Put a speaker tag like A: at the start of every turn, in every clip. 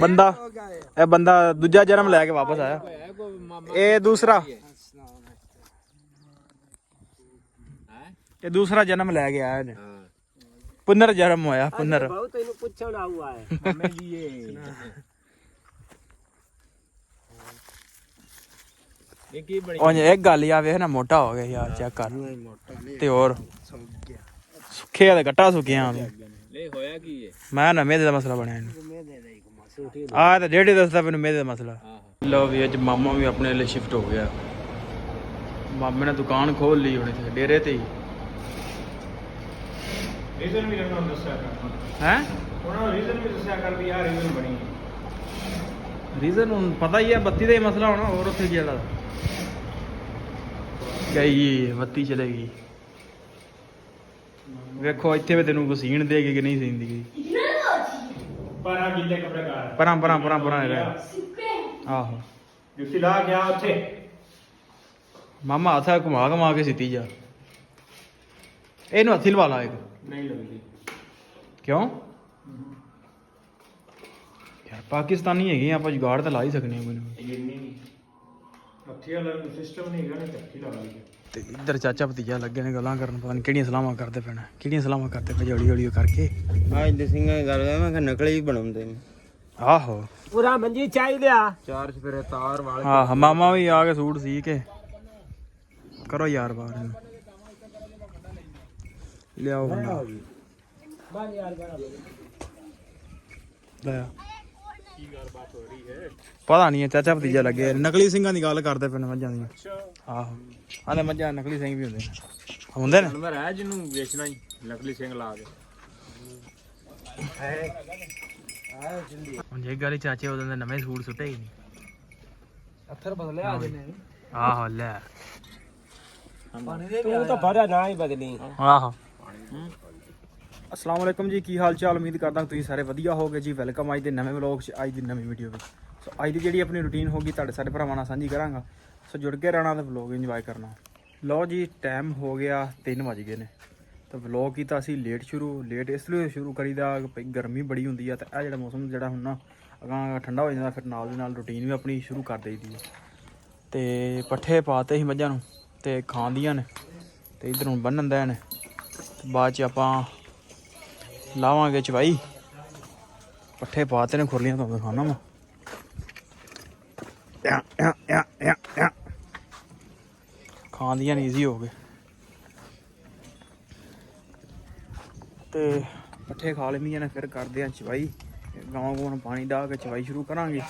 A: ਬੰਦਾ ਇਹ ਬੰਦਾ ਦੂਜਾ ਜਨਮ ਲੈ ਕੇ ਵਾਪਸ ਆਇਆ। ਇਹ ਦੂਸਰਾ ਜਨਮ ਲੈ ਕੇ ਆਇਆ ਇਹਨੇ। ਪੁਨਰ ਜਨਮ ਹੋਇਆ ਪੁਨਰ।
B: ਬਹੁਤ ਇਹਨੂੰ ਪੁੱਛਣ ਆਉਆ ਹੈ ਮੰਮੀ ਜੀ ਇਹ ਕੀ ਬਣੀ।
A: ਉਹ ਇੱਕ ਗੱਲ ਆ ਵੇਖ ਨਾ ਮੋਟਾ ਹੋ ਗਿਆ ਯਾਰ, ਚੈੱਕ ਕਰ ਤੇ ਹੋਰ ਸੁੱਕੇ ਤੇ ਗੱਟਾ ਸੁੱਕਿਆ
B: ਲੈ ਹੋਇਆ ਕੀ ਹੈ।
A: ਮੈਂ ਨਾ ਮੇਦੇ ਦਾ ਮਸਲਾ ਬਣਿਆ ਇਹਨੂੰ। ਆ ਤਾਂ ਡੇਢੇ ਦੱਸਦਾ ਮੈਨੂੰ ਮੇਦੇ ਦਾ ਮਸਲਾ। ਲਓ ਵੀ ਅੱਜ ਮਾਮਾ ਵੀ ਆਪਣੇ ਲਈ ਸ਼ਿਫਟ ਹੋ ਗਿਆ। ਮਾਮੇ ਨੇ ਦੁਕਾਨ ਖੋਲ ਲਈ ਹੁਣ ਇੱਥੇ ਡੇਰੇ ਤੇ ਹੀ।
C: ਰੀਜ਼ਨ ਵੀ ਉਹਨਾਂ ਨੂੰ ਦੱਸਿਆ ਕਰ।
A: ਹੈ
C: ਉਹਨਾਂ ਨੂੰ ਰੀਜ਼ਨ ਵੀ ਦੱਸਿਆ ਕਰ ਵੀ ਆਹ ਰੀਜ਼ਨ ਬਣੀ।
A: ਰੀਜ਼ਨ ਹੁਣ ਪਤਾ ਹੀ ਹੈ, ਬੱਤੀ ਦਾ ਹੀ ਮਸਲਾ ਹੋਣਾ ਹੋਰ ਉੱਥੇ ਕੀ ਵਾਲਾ ਗਈ ਬੱਤੀ ਚਲੇ ਗਈ। ਵੇਖੋ ਇੱਥੇ ਵੀ ਤੈਨੂੰ ਵਸੀਣ ਦੇ ਕੇ ਕਿ ਨਹੀਂ ਸੀਂਦੀ ਗਈ।
C: ਪਰ ਆ ਗਿੱਲੇ ਕੱਪੜੇ ਕਰ
A: ਪਰਾਂ ਆਹੋ
C: ਜੁੱਤੀ ਲਾ ਗਿਆ ਉੱਥੇ।
A: ਮਾਮਾ ਹੱਥਾਂ ਘੁਮਾ ਕੇ ਸਿੱਟੀ ਜਾ। ਇਹਨੂੰ ਹੱਥੀ ਲਵਾ ਲਾ ਇੱਕ।
C: ਨਹੀਂ ਲੱਗਦੀ
A: ਕਿਉਂ ਯਾਰ, ਪਾਕਿਸਤਾਨੀ ਹੈਗੇ ਆਪਾਂ ਜੁਗਾੜ ਤਾਂ ਲਾ ਹੀ ਸਕਨੇ ਆ ਕੋਈ ਨਾ।
C: ਹੱਥੀ ਵਾਲਾ ਸਿਸਟਮ ਨਹੀਂ ਹੈਗਾ ਨਾ, ਹੱਥੀ ਲਾ ਲਈ।
A: ਤੇ ਇੱਧਰ ਚਾਚਾ ਭਤੀਜਾ ਲੱਗੇ ਨੇ ਗੱਲਾਂ ਕਰਨ, ਪਤਾ ਨਹੀਂ ਕਿਹੜੀਆਂ ਸਲਾਮਾਂ ਕਰਦੇ ਪੈਣਾ, ਕਿਹੜੀਆਂ ਸਲਾਮਾਂ ਕਰਦੇ ਪਏ ਹੌਲੀ ਹੌਲੀ ਕਰਕੇ।
B: ਅੱਜ ਦੇ ਸਿੰਘਾਂ ਦੀ ਗੱਲ ਮੈਂ ਕਿ ਨਕਲੀ ਹੀ ਬਣਾਉਂਦੇ ਨੇ।
A: ਆਹੋ
B: ਪੂਰਾ ਮੰਜੀ ਚਾਹੀਦਾ ਚਾਰ ਸਪਰੇ ਤਾਰ ਵਾਲੇ।
A: ਆਹ ਮਾਮਾ ਵੀ ਆ ਕੇ ਸੂਟ ਸੀ ਕੇ ਕਰੋ ਯਾਰ ਬਾਹਰ ਇਹਨੂੰ ਲਿਆਓ ਬੰਦਾ। ਲੈ ਪਤਾ ਨਹੀਂ ਚਾਚਾ ਭਤੀਜਾ ਲੱਗੇ ਨਕਲੀ ਸਿੰਘਾਂ ਦੀ ਗੱਲ ਕਰਦੇ ਪਏ ਨੇ ਮੱਝਾਂ ਦੀਆਂ। ਆਹੋ ਆਂਦੇ ਮੱਝਾਂ ਨਕਲੀ ਸਿੰਘ ਵੀ ਹੁੰਦੇ ਨੇ
C: ਜਾਨਵਰ ਹੈ ਜਿਹਨੂੰ ਵੇਚਣਾ ਹੀ ਨਕਲੀ ਸਿੰਘ ਲਾ ਕੇ।
A: ਹੁਣ ਜੇ ਗਾਲੀ ਚਾਚੇ ਉਹਦੇ ਦੇ ਨਵੇਂ ਸੂਟ ਸੁੱਟੇ ਹੀ ਨਹੀਂ।
B: ਅੱਥਰ ਬਦਲਿਆ ਅੱਜ ਨੇ।
A: ਆਹੋ ਲੈ
B: ਤੂੰ ਤਾਂ ਬੜਾ ਨਾ ਹੀ ਬਦਲੀ।
A: ਆਹੋ ਅਸਲਾਮ ਵਾਲੇਕੁਮ ਜੀ, ਕੀ ਹਾਲ ਚਾਲ। ਉਮੀਦ ਕਰਦਾ ਤੁਸੀਂ ਸਾਰੇ ਵਧੀਆ ਹੋਗੇ ਜੀ। ਵੈਲਕਮ ਅੱਜ ਦੇ ਨਵੇਂ ਵਲੌਗ 'ਚ, ਅੱਜ ਦੀ ਨਵੀਂ ਵੀਡੀਓ ਵਿੱਚ। ਸੋ ਅੱਜ ਦੀ ਜਿਹੜੀ ਆਪਣੀ ਰੂਟੀਨ ਹੋਗੀ ਤੁਹਾਡੇ ਸਾਰੇ ਭਰਾਵਾਂ ਨਾਲ ਸਾਂਝੀ ਕਰਾਂਗਾ। ਸੋ ਜੁੜ ਕੇ ਰਹਿਣਾ ਤੇ ਵਲੌਗ ਇੰਜੋਏ ਕਰਨਾ। ਲਓ ਜੀ ਟਾਈਮ ਹੋ ਗਿਆ 3 ਵਜ ਗਏ ਨੇ ਤੇ ਵਲੌਗ ਕੀਤਾ ਅਸੀਂ ਲੇਟ ਇਸ ਲਈ ਸ਼ੁਰੂ ਕਰੀਦਾ ਕਿ ਗਰਮੀ ਬੜੀ ਹੁੰਦੀ ਆ ਤੇ ਇਹ ਜਿਹੜਾ ਮੌਸਮ ਜਿਹੜਾ ਹੁਣ ਨਾ ਅਗਾਂਹ ਠੰਡਾ ਹੋ ਜਾਂਦਾ, ਫਿਰ ਨਾਲ ਦੀ ਨਾਲ ਰੂਟੀਨ ਵੀ ਆਪਣੀ ਸ਼ੁਰੂ ਕਰ ਦੇਈਦੀ ਹੈ। ਤੇ ਪੱਠੇ ਪਾਤੇ ਸੀ ਮੱਝਾਂ ਨੂੰ ਤੇ ਖਾਂਦੀਆਂ ਨੇ ਤੇ ਇੱਧਰ ਹੁਣ ਬੰਨਣ ਦੇ ਨੇ। ਬਾਅਦ 'ਚ ਆਪਾਂ ਲਾਵਾਂਗੇ ਚਵਾਈ। ਪੱਠੇ ਪਾਤੇ ਨੇ ਖੁਰਲੀਆਂ ਤੋਂ ਦਿਖਾਉਣਾ ਮੈਂ। ਖਾਂਦੀਆਂ ਨਹੀਂ ਈਜ਼ੀ ਹੋ ਗਏ ਤੇ ਪੱਠੇ ਖਾ ਲੈਂਦੀਆਂ ਨੇ। ਫਿਰ ਕਰਦੇ ਆ ਚਵਾਈ, ਗਾਵਾਂ ਗੂਆਂ ਨੂੰ ਪਾਣੀ ਡਾਹ ਕੇ ਚਵਾਈ ਸ਼ੁਰੂ ਕਰਾਂਗੇ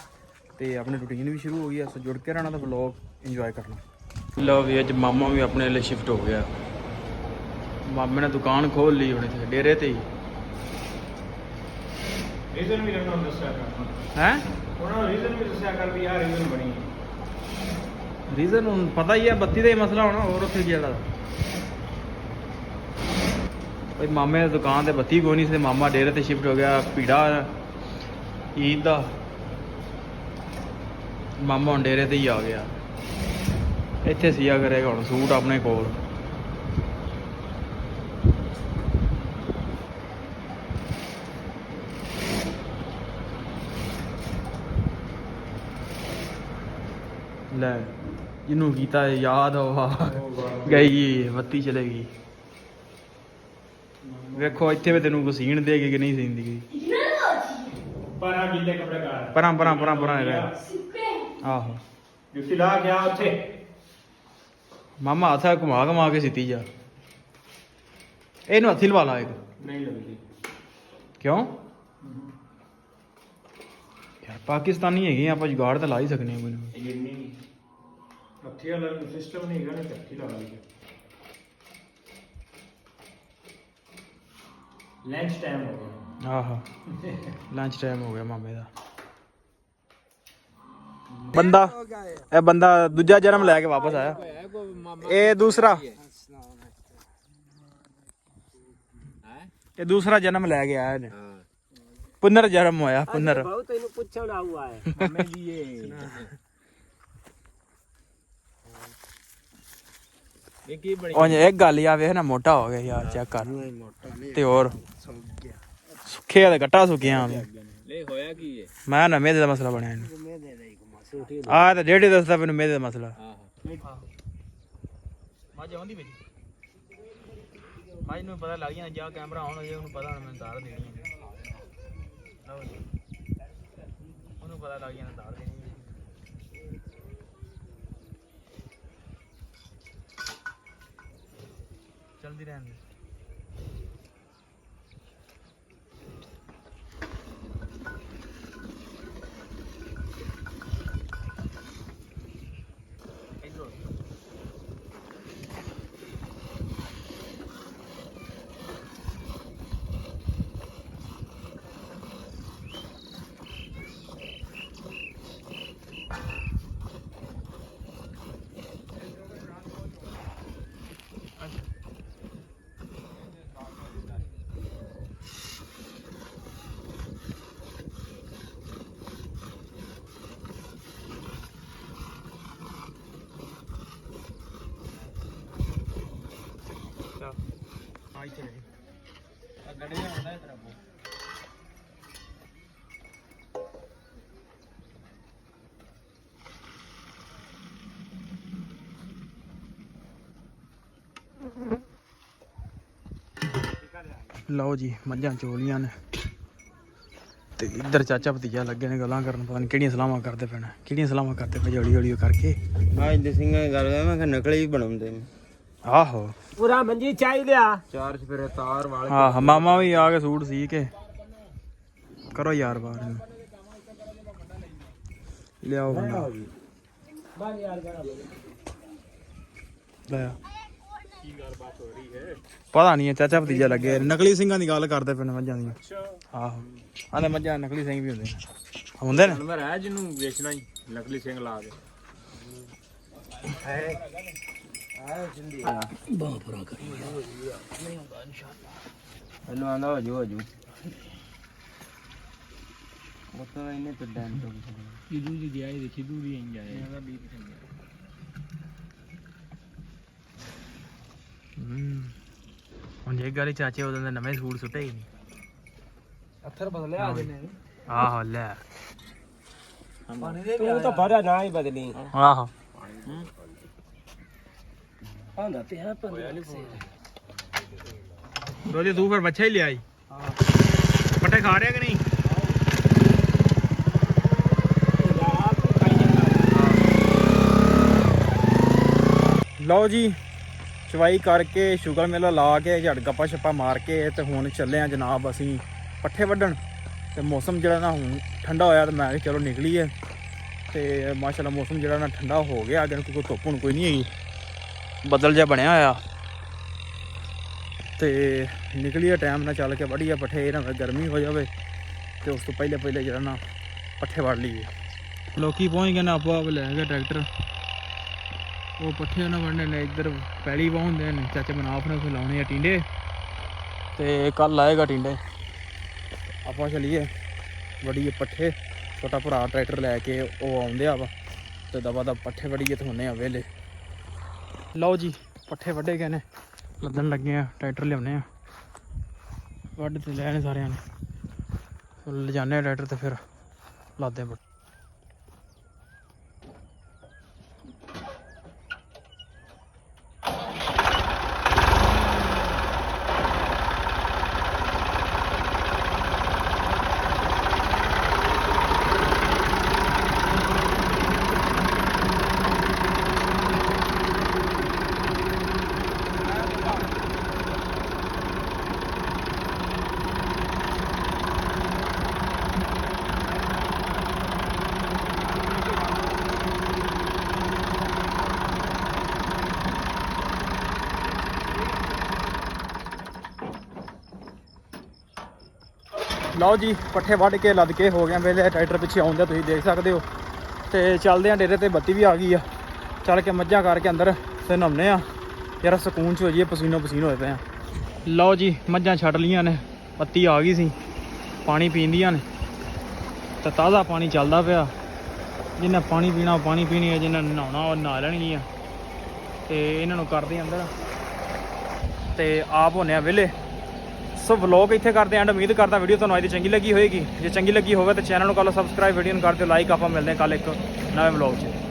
A: ਤੇ ਆਪਣੀ ਰੂਟੀਨ ਵੀ ਸ਼ੁਰੂ ਹੋ ਗਈ ਆ। ਸੋ ਜੁੜ ਕੇ ਰਹਿਣਾ ਤਾਂ ਵਲੌਗ ਇੰਜੋਏ ਕਰਨਾ। ਲਓ ਵੀ ਅੱਜ ਮਾਮਾ ਵੀ ਆਪਣੇ ਲਈ ਸ਼ਿਫਟ ਹੋ ਗਿਆ। ਮਾਮੇ ਨੇ ਦੁਕਾਨ ਖੋਲ ਲਈ ਹੁਣ ਇੱਥੇ ਡੇਰੇ ਤੇ ਹੀ।
C: ਰੀਜ਼ਨ ਵੀ ਉਹਨਾਂ ਨੂੰ ਦੱਸਿਆ ਕਰ।
A: ਹੈ
C: ਉਹਨਾਂ ਨੂੰ ਰੀਜ਼ਨ ਵੀ ਦੱਸਿਆ ਕਰ ਵੀ ਆਹ ਰੀਜ਼ਨ ਬਣੀ।
A: ਰੀਜ਼ਨ ਹੁਣ ਪਤਾ ਹੀ ਹੈ, ਬੱਤੀ ਦਾ ਹੀ ਮਸਲਾ ਹੋਣਾ ਹੋਰ ਉੱਥੇ ਕੀ ਵਾਲਾ। ਬਈ ਮਾਮੇ ਦੀ ਦੁਕਾਨ ਤੇ ਬੱਤੀ ਕੋਈ ਨਹੀਂ ਸੀ, ਮਾਮਾ ਡੇਰੇ ਤੇ ਸ਼ਿਫਟ ਹੋ ਗਿਆ। ਭੀੜਾ ਈਦ ਦਾ ਮਾਮਾ ਹੁਣ ਡੇਰੇ ਤੇ ਹੀ ਆ ਗਿਆ। ਇੱਥੇ ਸੀਆ ਕਰੇਗਾ ਹੁਣ ਸੂਟ ਆਪਣੇ ਕੋਲ। ਲੈ ਜਿਹਨੂੰ ਕੀਤਾ ਯਾਦ ਹੋਵਾ ਗਈ ਬੱਤੀ ਚਲੇ ਗਈ। ਵੇਖੋ ਇੱਥੇ ਵੀ ਤੈਨੂੰ ਵਸੀਣ ਦੇ ਕੇ ਕਿ ਨਹੀਂ ਸੀਂਦੀ ਗਈ।
C: ਪਰ ਆ ਗਿੱਲੇ ਕੱਪੜੇ ਕਰ
A: ਪਰਾਂ ਆਹੋ
C: ਜੁੱਤੀ ਲਾ ਗਿਆ ਉੱਥੇ।
A: ਮਾਮਾ ਹੱਥਾਂ ਘੁਮਾ ਕੇ ਸਿੱਟੀ ਜਾ। ਇਹਨੂੰ ਹੱਥੀ ਲਵਾ ਲਾ ਇੱਕ।
C: ਨਹੀਂ ਲੱਗਦੀ
A: ਕਿਉਂ ਯਾਰ, ਪਾਕਿਸਤਾਨੀ ਹੈਗੇ ਆਪਾਂ ਜੁਗਾੜ ਤਾਂ ਲਾ ਹੀ ਸਕਨੇ ਆ ਕੋਈ ਨਾ।
C: ਹੱਥੀ ਵਾਲਾ ਸਿਸਟਮ ਨਹੀਂ ਹੈਗਾ ਨਾ, ਹੱਥੀ ਲਾ ਲਈ। ਲੰਚ ਟਾਈਮ ਹੋ ਗਿਆ।
A: ਆਹੋ ਲੰਚ ਟਾਈਮ ਹੋ ਗਿਆ ਮਾਮੇ ਦਾ। ਇਹ ਬੰਦਾ ਦੂਜਾ ਜਨਮ ਲੈ ਕੇ ਵਾਪਸ ਆਇਆ। ਇਹ ਦੂਸਰਾ ਜਨਮ ਲੈ ਕੇ ਆਇਆ ਇਹਨੇ। ਪੁਨਰ ਜਨਮ ਹੋਇਆ ਪੁਨਰ।
B: ਬਹੁਤ ਇਹਨੂੰ ਪੁੱਛਣ ਆਉਆ ਹੈ ਮੰਮੀ ਜੀ ਇਹ ਕੀ ਬਣੀ।
A: ਉਹ ਇੱਕ ਗੱਲ ਆ ਵੇਖ ਨਾ ਮੋਟਾ ਹੋ ਗਿਆ ਯਾਰ, ਚੈੱਕ ਕਰ ਤੇ ਹੋਰ ਸੁੱਕੇ ਤੇ ਗੱਟਾ ਸੁੱਕਿਆ।
B: ਲੈ ਨਹੀਂ ਹੋਇਆ ਕੀ ਹੈ
A: ਮੈਂ ਨਾ ਮੇਦੇ ਦਾ ਮਸਲਾ ਬਣਿਆ ਇਹਨੂੰ
B: ਮੇਦੇ ਦਾ ਹੀ ਮਸੂਠੀ
A: ਆ ਤਾਂ ਡੇਢੇ ਦੱਸਦਾ ਮੈਨੂੰ ਮੇਦੇ ਦਾ ਮਸਲਾ
B: ਹਾਂ
A: ਮੱਝ ਆਉਂਦੀ ਮੇਰੀ ਮੱਝ ਨੂੰ ਪਤਾ ਲੱਗ ਜਾਣਾ ਜਾਂ ਕੈਮਰਾ ਆਨ ਹੋ ਜਾਏ ਉਹਨੂੰ ਪਤਾ ਹੁਣ ਮੈਂ ਦਾੜ ਦੇਣੀ ਹੈ ਲਓ ਜੀ ਉਹਨੂੰ ਪਤਾ ਲੱਗ ਜਾਣਾ ਦਾੜ ਦੇਣੀ ਹੈ ਚਲਦੀ ਰਹਿਣ ਦੇ ਆਈ ਚਲੇ ਆ ਗੜੇ ਆਉਂਦਾ ਇਧਰ ਆਪੋ ਲਓ ਜੀ ਮੱਝਾਂ ਚੋਲੀਆਂ ਨੇ ਤੇ ਇੱਧਰ ਚਾਚਾ ਭਤੀਜਾ ਲੱਗੇ ਨੇ ਗੱਲਾਂ ਕਰਨ ਪਤਾ ਨਹੀਂ ਕਿਹੜੀਆਂ ਸਲਾਮਾਂ ਕਰਦੇ ਪੈਣਾ ਕਿਹੜੀਆਂ ਸਲਾਮਾਂ ਕਰਦੇ ਪਏ ਹੌਲੀ ਹੌਲੀ ਕਰਕੇ
B: ਅੱਜ ਦੇ ਸਿੰਘਾਂ ਦੀ ਗੱਲ ਕਰ ਮੈਂ ਕਿਹਾ ਨਕਲੀ ਬਣਾਉਂਦੇ ਨੇ
A: ਆਹੋ
B: ਪੂਰਾ ਮੰਜੀ ਚਾਈ ਲਿਆ ਚਾਰ ਸਪਰੇ ਤਾਰ ਵਾਲੇ
A: ਆਹ ਮਾਮਾ ਵੀ ਆ ਕੇ ਸੂਟ ਸੀ ਕੇ ਕਰੋ ਯਾਰ ਬਾਹਰ ਨੂੰ ਲਿਆਓ ਬੰਦਾ
B: ਬਾਹਰ ਯਾਰ ਕਰਾ
A: ਲੈ ਆ। ਪਤਾ ਨਹੀਂ ਚਾਚਾ ਭਤੀਜਾ ਲੱਗੇ ਨਕਲੀ ਸਿੰਘਾਂ ਦੀ ਗੱਲ ਕਰਦੇ ਪਏ ਨੇ ਮੱਝਾਂ ਦੀ ਆਹੋ ਆਂਦੇ ਮੱਝਾਂ ਨਕਲੀ ਸਿੰਘ ਵੀ ਹੁੰਦੇ ਨੇ
C: ਮੈਂ ਰਹਿ ਜਿਹਨੂੰ ਵੇਚਣਾ ਹੀ ਨਕਲੀ ਸਿੰਘ ਲਾ ਕੇ
B: ਬਾਪਰਾ ਕਰੀ ਨਹੀਂ ਹੁੰਦਾ ਇਨਸ਼ਾਅੱਲਾ ਇਹਨੂੰ ਆਂਦਾ ਹੋ ਜੂ ਉਹ ਤਾਂ ਇਹਨੇ ਪਿੱਡਾਂ ਤੋਂ ਕਿਦੂ ਜੀ ਗਿਆ ਇਹ ਕਿਦੂ ਦੀ ਆਈ ਜਾਏ ਇਹਦਾ ਵੀ
A: ਹੁਣ ਜੇ ਗਾਲੀ ਚਾਚੇ ਉਹਦੇ ਦੇ ਨਵੇਂ ਸੂਟ ਸੁੱਟੇ ਹੀ ਨਹੀਂ
B: ਅੱਥਰ ਬਦਲਿਆ ਆ ਜਨੇ
A: ਆਹੋ ਲੈ
B: ਪਾਣੀ ਦੇ ਤੂੰ ਤਾਂ ਬੜਾ ਨਾ ਹੀ ਬਦਲੀ
A: ਆਹੋ
B: ਆਂਦਾ ਤੇ ਹੈ ਪਰ
A: ਦੋਦੀ ਤੂੰ ਫਿਰ ਬੱਚਾ ਹੀ ਲਿਆਈ ਹਾਂ ਪੱਟੇ ਖਾ ਰਿਹਾ ਕਿ ਨਹੀਂ ਲਓ ਜੀ ਚਵਾਈ ਕਰਕੇ ਸ਼ੂਗਰ ਮੇਲਾ ਲਾ ਕੇ ਝੜ ਗੱਪਾ ਛੱਪਾ ਮਾਰ ਕੇ ਤੇ ਹੁਣ ਚੱਲੇ ਆ ਜਨਾਬ ਅਸੀਂ ਪੱਠੇ ਵੱਢਣ ਤੇ ਮੌਸਮ ਜਿਹੜਾ ਨਾ ਹੁਣ ਠੰਡਾ ਹੋਇਆ ਤੇ ਮੈਂ ਕਿਹਾ ਚਲੋ ਨਿਕਲੀਏ ਤੇ ਮਾਸ਼ਾਅੱਲਾ ਮੌਸਮ ਜਿਹੜਾ ਨਾ ਠੰਡਾ ਹੋ ਗਿਆ ਅਗਰ ਕੋਈ ਧੁੱਪ ਹੁਣ ਕੋਈ ਨਹੀਂ ਹੈਗੀ ਬੱਦਲ ਜਿਹਾ ਬਣਿਆ ਹੋਇਆ ਤੇ ਨਿਕਲੀਏ ਟਾਈਮ ਨਾਲ ਚੱਲ ਕੇ ਵੱਢੀਏ ਪੱਠੇ ਇਹ ਨਾ ਗਰਮੀ ਹੋ ਜਾਵੇ ਤੇ ਉਸ ਤੋਂ ਪਹਿਲੇ ਜਿਹੜਾ ਨਾ ਪੱਠੇ ਵੱਢ ਲਈਏ ਲੋਕੀ ਪਹੁੰਚ ਗਏ ਨਾ ਆਪੋ ਆਪ ਲੈ ਗਏ ਟਰੈਕਟਰ ਉਹ ਪੱਠੇ ਉਹਨਾਂ ਵੜਨੇ ਨੇ ਇੱਧਰ ਪੈਲੀ ਵਾਹੁੰਦੇ ਨੇ ਚਾਚੇ ਮਨਾਫ ਨੇ ਉੱਥੇ ਲਾਉਣੇ ਆ ਟਿੰਡੇ ਤੇ ਕੱਲ ਆਏਗਾ ਟਿੰਡੇ ਆਪਾਂ ਚਲੀਏ ਵੱਡੀਏ ਪੱਠੇ ਛੋਟਾ ਭਰਾ ਟਰੈਕਟਰ ਲੈ ਕੇ ਉਹ ਆਉਂਦੇ ਆ ਵਾ ਤੇ ਦਵਾ ਦਾ ਪੱਠੇ ਵੱਡੀਏ ਤੇ ਹੁੰਨੇ ਆ ਵੇਲੇ ਲਓ ਜੀ ਪੱਠੇ ਵੱਢੇ ਗਏ ਨੇ ਲੱਦਣ ਲੱਗੇ ਆ ਟਰੈਕਟਰ ਲਿਆਉਣੇ ਆ ਵੱਢ ਤੇ ਲੈਣੇ ਸਾਰਿਆਂ ਨੇ ਲਿਜਾਨੇ ਆ ਟਰੈਕਟਰ ਤੇ ਫਿਰ ਲਾਦੇ ਆ ਲਓ ਜੀ ਪੱਠੇ ਵੱਢ ਕੇ ਲੱਦ ਕੇ ਹੋ ਗਿਆ ਵੇਲੇ ਟਰੈਕਟਰ ਪਿੱਛੇ ਆਉਂਦਾ ਤੁਸੀਂ ਦੇਖ ਸਕਦੇ ਹੋ ਤੇ ਚੱਲਦੇ ਆ ਡੇਰੇ ਤੇ ਬੱਤੀ ਵੀ ਆ ਗਈ ਆ ਚੱਲ ਕੇ ਮੱਝਾਂ ਕਰਕੇ ਅੰਦਰ ਤੇ ਨਹਾਉਂਦੇ ਆ ਯਾਰ ਸਕੂਨ ਚ ਹੋ ਜਾਈਏ ਪਸੀਨੋ ਪਸੀਨ ਹੋਏ ਪਏ ਆ ਲਓ ਜੀ ਮੱਝਾਂ ਛੱਡ ਲੀਆਂ ਨੇ ਬੱਤੀ ਆ ਗਈ ਸੀ ਪਾਣੀ ਪੀਂਦੀਆਂ ਨੇ ਤੇ ਤਾਜ਼ਾ ਪਾਣੀ ਚੱਲਦਾ ਪਿਆ ਜਿੰਨਾ ਪਾਣੀ ਪੀਣਾ ਉਹ ਪਾਣੀ ਪੀਣੀ ਹੈ ਜਿੰਨਾ ਨਹਾਉਣਾ ਉਹ ਨਹਾ ਲੈਣਗੀਆਂ ਤੇ ਇਹਨਾਂ ਨੂੰ ਕਰਦੇ ਅੰਦਰ ਤੇ ਆਪ ਹੋਣੇ ਆ ਵਿਹਲੇ ਸੋ ਵਲੌਗ ਇੱਥੇ ਕਰਦੇ ਐਂਡ ਉਮੀਦ ਕਰਦਾ ਵੀਡੀਓ ਤੁਹਾਨੂੰ ਅੱਜ ਦੀ ਚੰਗੀ ਲੱਗੀ ਹੋਏਗੀ। ਜੇ ਚੰਗੀ ਲੱਗੀ ਹੋਵੇ ਤਾਂ ਚੈਨਲ ਨੂੰ ਕਰ ਲਓ ਸਬਸਕ੍ਰਾਈਬ, ਵੀਡੀਓ ਨੂੰ ਕਰ ਦਿਓ ਲਾਈਕ। ਆਪਾਂ ਮਿਲਦੇ ਹਾਂ ਕੱਲ ਇੱਕ ਨਵੇਂ ਵਲੌਗ 'ਚ।